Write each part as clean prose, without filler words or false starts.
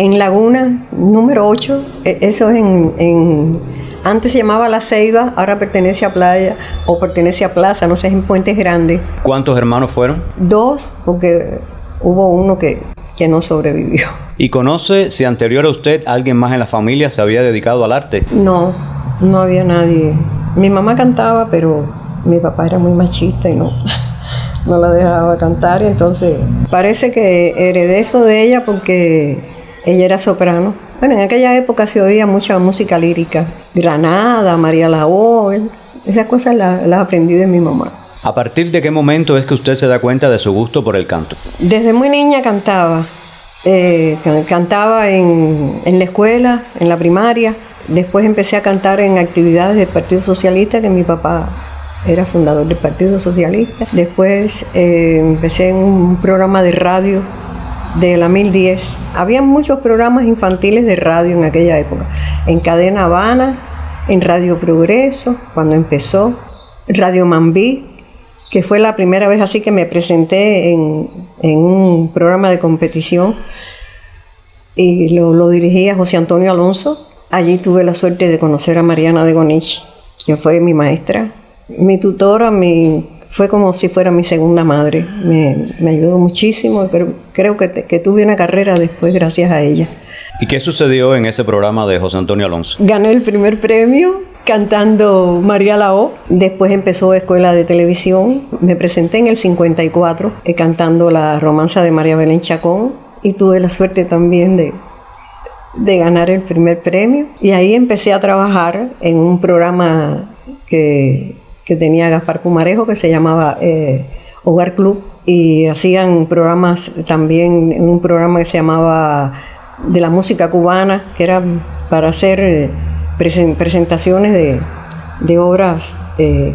En Laguna, número 8, eso es antes se llamaba La Ceiba, ahora pertenece a Playa, o pertenece a Plaza, no sé, es en Puentes Grandes. ¿Cuántos hermanos fueron? 2, porque hubo uno que no sobrevivió. ¿Y conoce si anterior a usted alguien más en la familia se había dedicado al arte? No había nadie. Mi mamá cantaba, pero mi papá era muy machista y no la dejaba cantar. Y entonces parece que heredé eso de ella porque ella era soprano. Bueno, en aquella época se oía mucha música lírica. Granada, María Laó, esas cosas las aprendí de mi mamá. ¿A partir de qué momento es que usted se da cuenta de su gusto por el canto? Desde muy niña cantaba. Cantaba en la escuela, en la primaria. Después empecé a cantar en actividades del Partido Socialista, que mi papá era fundador del Partido Socialista. Después empecé en un programa de radio de la 1010. Había muchos programas infantiles de radio en aquella época. En Cadena Habana, en Radio Progreso, cuando empezó, Radio Mambí, que fue la primera vez así que me presenté en un programa de competición y lo dirigía José Antonio Alonso. Allí tuve la suerte de conocer a Mariana de Gonich, que fue mi maestra, mi tutora, fue como si fuera mi segunda madre. Me ayudó muchísimo, creo que tuve una carrera después gracias a ella. ¿Y qué sucedió en ese programa de José Antonio Alonso? Gané el primer premio cantando María Laó. Después empezó Escuela de Televisión. Me presenté en el 54 cantando la romanza de María Belén Chacón y tuve la suerte también de ganar el primer premio. Y ahí empecé a trabajar en un programa que tenía Gaspar Pumarejo, que se llamaba Hogar Club, y hacían programas también, un programa que se llamaba de la música cubana, que era para hacer presentaciones de obras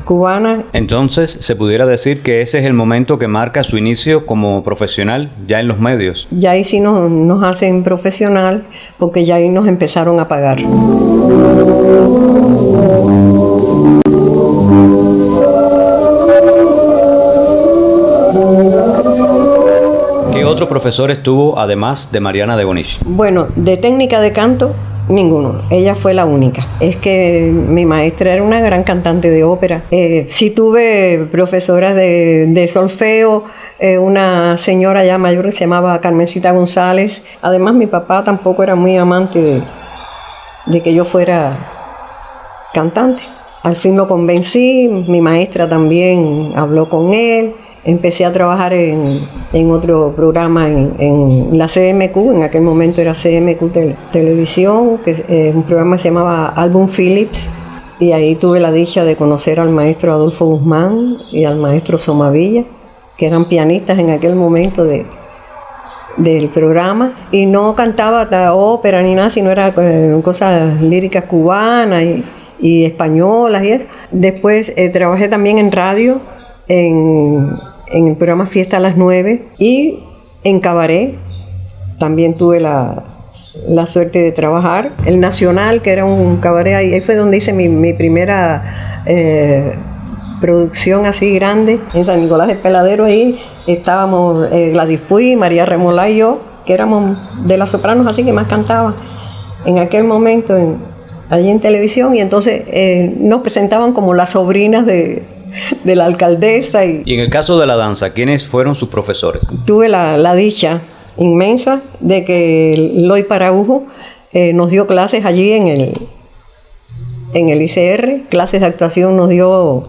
cubanas. Entonces, ¿se pudiera decir que ese es el momento que marca su inicio como profesional ya en los medios? Ya ahí sí nos hacen profesional, porque ya ahí nos empezaron a pagar. ¿Qué otros profesores tuvo además de Mariana de Gonich? Bueno, de técnica de canto, ninguno. Ella fue la única. Es que mi maestra era una gran cantante de ópera. Sí tuve profesoras de solfeo, una señora ya mayor que se llamaba Carmencita González. Además, mi papá tampoco era muy amante de que yo fuera cantante. Al fin lo convencí, mi maestra también habló con él. Empecé a trabajar en otro programa en la CMQ, en aquel momento era CMQ Televisión, que un programa que se llamaba Album Phillips, y ahí tuve la dicha de conocer al maestro Adolfo Guzmán y al maestro Somavilla, que eran pianistas en aquel momento del programa, y no cantaba ópera ni nada, sino era cosas líricas cubanas y españolas y eso. Después trabajé también en radio, en el programa Fiesta a las 9, y en cabaret también tuve la suerte de trabajar. El Nacional, que era un cabaret, ahí fue donde hice mi primera producción así grande, en San Nicolás del Peladero. Ahí estábamos Gladys Puy, María Remolá y yo, que éramos de las sopranos así que más cantaban en aquel momento allí en televisión, y entonces nos presentaban como las sobrinas de la alcaldesa. Y en el caso de la danza, ¿quiénes fueron sus profesores? Tuve la dicha inmensa de que Eloy Paragujo nos dio clases allí en el ICR. Clases de actuación nos dio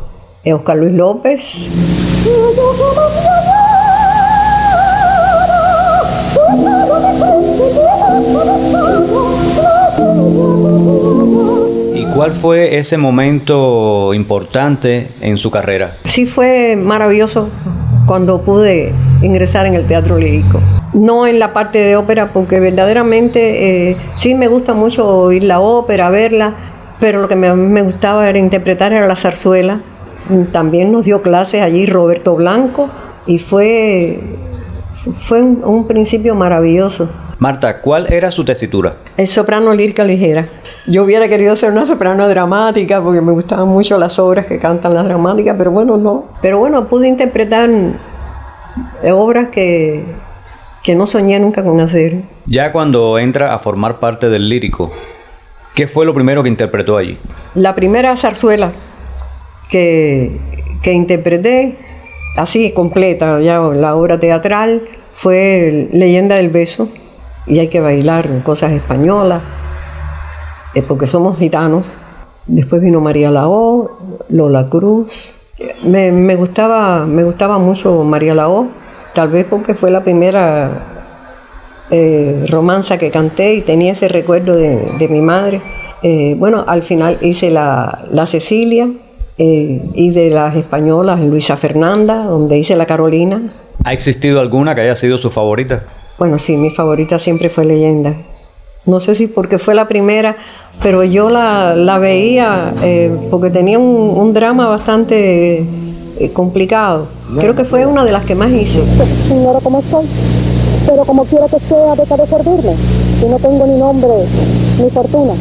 Oscar Luis López. ¿Cuál fue ese momento importante en su carrera? Sí, fue maravilloso cuando pude ingresar en el teatro lírico. No en la parte de ópera, porque verdaderamente sí me gusta mucho oír la ópera, verla, pero lo que me gustaba era interpretar era la zarzuela. También nos dio clases allí Roberto Blanco y fue un principio maravilloso. Marta, ¿cuál era su tesitura? El soprano lírica ligera. Yo hubiera querido ser una soprano dramática porque me gustaban mucho las obras que cantan las dramáticas, pero bueno, no. Pero bueno, pude interpretar obras que que no soñé nunca con hacer. Ya cuando entra a formar parte del Lírico, ¿qué fue lo primero que interpretó allí? La primera zarzuela que interpreté, así completa, ya la obra teatral, fue Leyenda del Beso, y hay que bailar cosas españolas, porque somos gitanos. Después vino María Laó, Lola Cruz. Me gustaba mucho María Laó, tal vez porque fue la primera romanza que canté y tenía ese recuerdo de mi madre. Bueno, al final hice la Cecilia, y de las españolas Luisa Fernanda, donde hice la Carolina. ¿Ha existido alguna que haya sido su favorita? Bueno, sí, mi favorita siempre fue Leyenda. No sé si porque fue la primera, pero yo la veía porque tenía un drama bastante complicado. Creo que fue una de las que más hice. Ignoro cómo estoy, pero como quiera que sea, deja de servirme. Y no tengo ni nombre ni fortuna.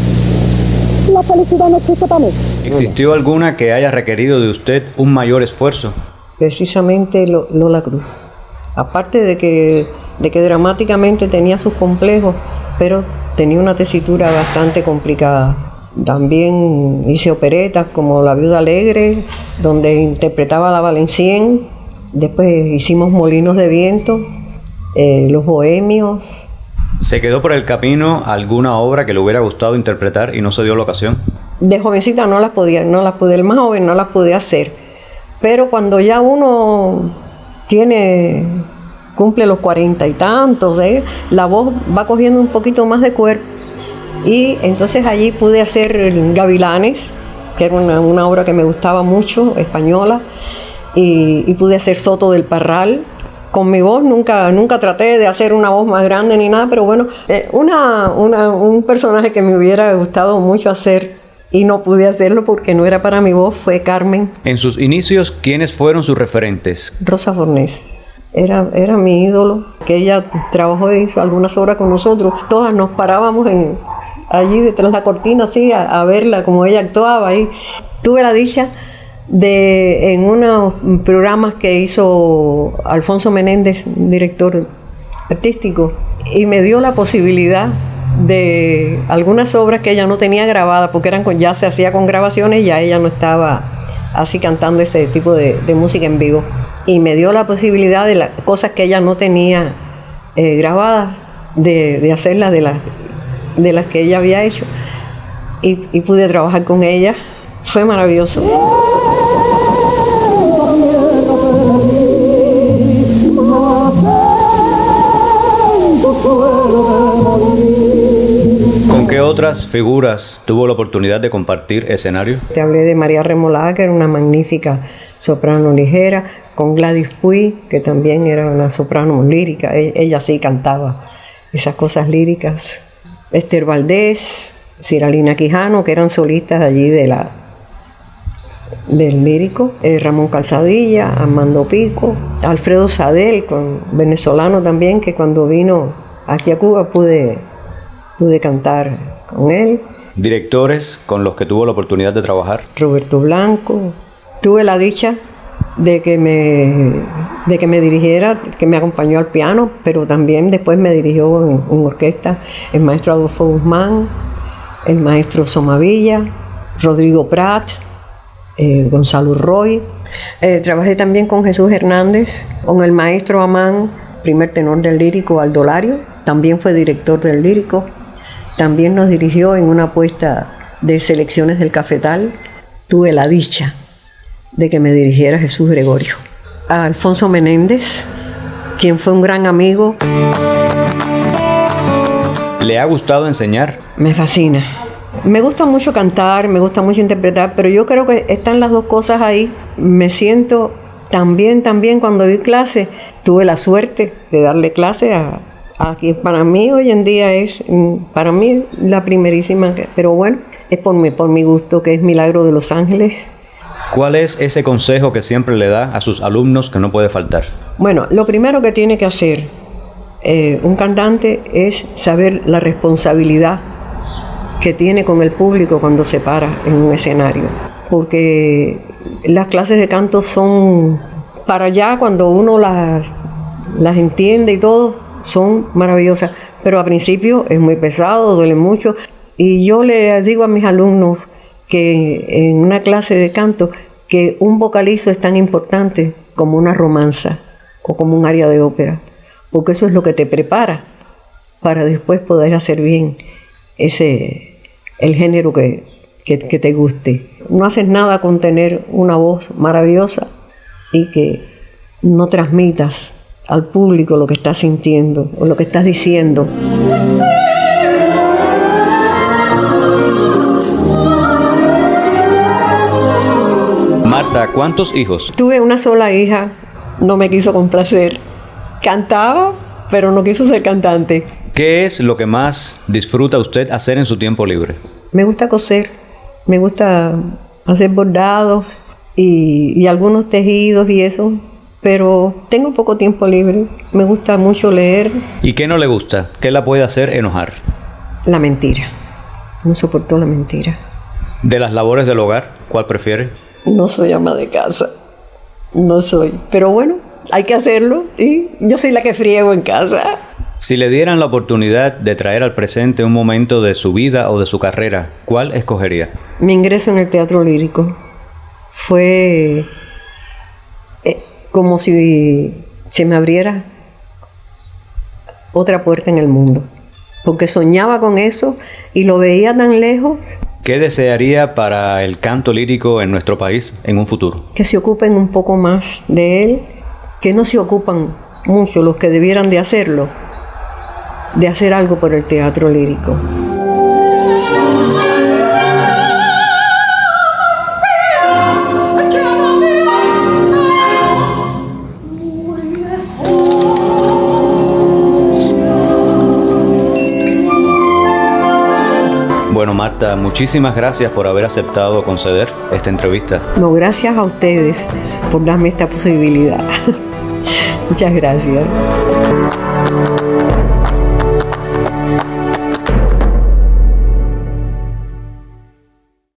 La felicidad no existe para mí. ¿Existió alguna que haya requerido de usted un mayor esfuerzo? Precisamente Lola Cruz. Aparte de que dramáticamente tenía sus complejos, pero tenía una tesitura bastante complicada. También hice operetas como La Viuda Alegre, donde interpretaba a la Valenciennes. Después hicimos Molinos de Viento, Los Bohemios. ¿Se quedó por el camino alguna obra que le hubiera gustado interpretar y no se dio la ocasión? De jovencita no las pude, el más joven no las pude hacer. Pero cuando ya uno cumple los 40 y tantos, la voz va cogiendo un poquito más de cuerpo. Y entonces allí pude hacer Gavilanes, que era una obra que me gustaba mucho, española, y pude hacer Soto del Parral. Con mi voz nunca traté de hacer una voz más grande ni nada, pero bueno, un personaje que me hubiera gustado mucho hacer y no pude hacerlo porque no era para mi voz fue Carmen. En sus inicios, ¿quiénes fueron sus referentes? Rosa Fornés. Era mi ídolo, que ella trabajó y hizo algunas obras con nosotros. Todas nos parábamos allí detrás de la cortina así a verla como ella actuaba ahí. Tuve la dicha en unos programas que hizo Alfonso Menéndez, director artístico, y me dio la posibilidad de algunas obras que ella no tenía grabadas, porque ya se hacía con grabaciones, ya ella no estaba así cantando ese tipo de música en vivo, y me dio la posibilidad de las cosas que ella no tenía grabadas, de hacerlas de las que ella había hecho, y pude trabajar con ella. Fue maravilloso. ¿Con qué otras figuras tuvo la oportunidad de compartir escenario? Te hablé de María Remolada, que era una magnífica soprano ligera, con Gladys Puy, que también era una soprano lírica. Ella sí cantaba esas cosas líricas. Esther Valdés, Ciralina Quijano, que eran solistas allí del lírico. Ramón Calzadilla, Armando Pico, Alfredo Sadel, venezolano también, que cuando vino aquí a Cuba pude cantar con él. ¿Directores con los que tuvo la oportunidad de trabajar? Roberto Blanco. Tuve la dicha de que me dirigiera, que me acompañó al piano, pero también después me dirigió en orquesta el maestro Adolfo Guzmán, el maestro Somavilla, Rodrigo Prat, Gonzalo Roy. Trabajé también con Jesús Hernández, con el maestro Amán, primer tenor del lírico, Aldolario, también fue director del lírico. También nos dirigió en una puesta de selecciones del Cafetal. Tuve la dicha de que me dirigiera Jesús Gregorio. A Alfonso Menéndez, quien fue un gran amigo. ¿Le ha gustado enseñar? Me fascina. Me gusta mucho cantar, me gusta mucho interpretar, pero yo creo que están las dos cosas ahí. Me siento también cuando doy clase. Tuve la suerte de darle clase a quien para mí hoy en día es, para mí la primerísima, pero bueno, es por mi gusto, que es Milagro de Los Ángeles. ¿Cuál es ese consejo que siempre le da a sus alumnos que no puede faltar? Bueno, lo primero que tiene que hacer un cantante es saber la responsabilidad que tiene con el público cuando se para en un escenario. Porque las clases de canto son para allá, cuando uno las entiende y todo, son maravillosas, pero al principio es muy pesado, duele mucho. Y yo le digo a mis alumnos que en una clase de canto que un vocalizo es tan importante como una romanza o como un aria de ópera, porque eso es lo que te prepara para después poder hacer bien el género que te guste. No haces nada con tener una voz maravillosa y que no transmitas al público lo que estás sintiendo o lo que estás diciendo. Marta, ¿cuántos hijos? Tuve una sola hija, no me quiso complacer. Cantaba, pero no quiso ser cantante. ¿Qué es lo que más disfruta usted hacer en su tiempo libre? Me gusta coser, me gusta hacer bordados y algunos tejidos y eso, pero tengo poco tiempo libre. Me gusta mucho leer. ¿Y qué no le gusta? ¿Qué la puede hacer enojar? La mentira. No soporto la mentira. De las labores del hogar, ¿cuál prefiere? No soy ama de casa. No soy. Pero bueno, hay que hacerlo y yo soy la que friego en casa. Si le dieran la oportunidad de traer al presente un momento de su vida o de su carrera, ¿cuál escogería? Mi ingreso en el teatro lírico fue como si se me abriera otra puerta en el mundo, porque soñaba con eso y lo veía tan lejos. ¿Qué desearía para el canto lírico en nuestro país en un futuro? Que se ocupen un poco más de él, que no se ocupan mucho los que debieran de hacerlo, de hacer algo por el teatro lírico. Bueno, Marta, muchísimas gracias por haber aceptado conceder esta entrevista. No, gracias a ustedes por darme esta posibilidad. Muchas gracias.